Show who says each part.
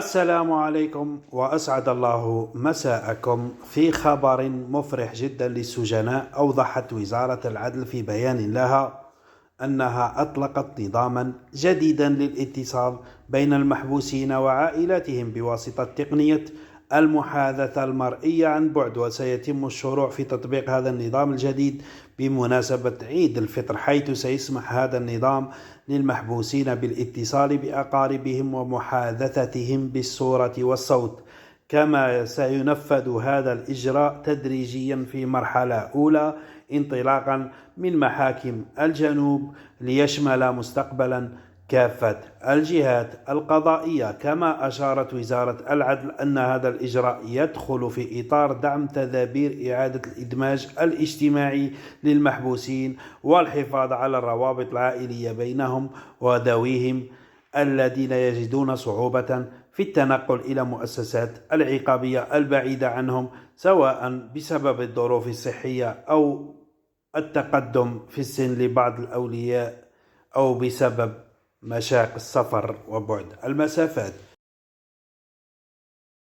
Speaker 1: السلام عليكم وأسعد الله مساءكم. في خبر مفرح جدا للسجناء، أوضحت وزارة العدل في بيان لها أنها أطلقت نظاما جديدا للاتصال بين المحبوسين وعائلاتهم بواسطة تقنية المحادثة المرئية عن بعد، وسيتم الشروع في تطبيق هذا النظام الجديد بمناسبة عيد الفطر، حيث سيسمح هذا النظام للمحبوسين بالاتصال بأقاربهم ومحادثتهم بالصورة والصوت. كما سينفذ هذا الإجراء تدريجيا في مرحلة أولى انطلاقا من محاكم الجنوب، ليشمل مستقبلا كافة الجهات القضائية. كما أشارت وزارة العدل أن هذا الإجراء يدخل في إطار دعم تدابير إعادة الإدماج الاجتماعي للمحبوسين والحفاظ على الروابط العائلية بينهم وذويهم الذين يجدون صعوبة في التنقل إلى مؤسسات العقابية البعيدة عنهم، سواء بسبب الظروف الصحية أو التقدم في السن لبعض الأولياء، أو بسبب مشاق السفر وبعد المسافات.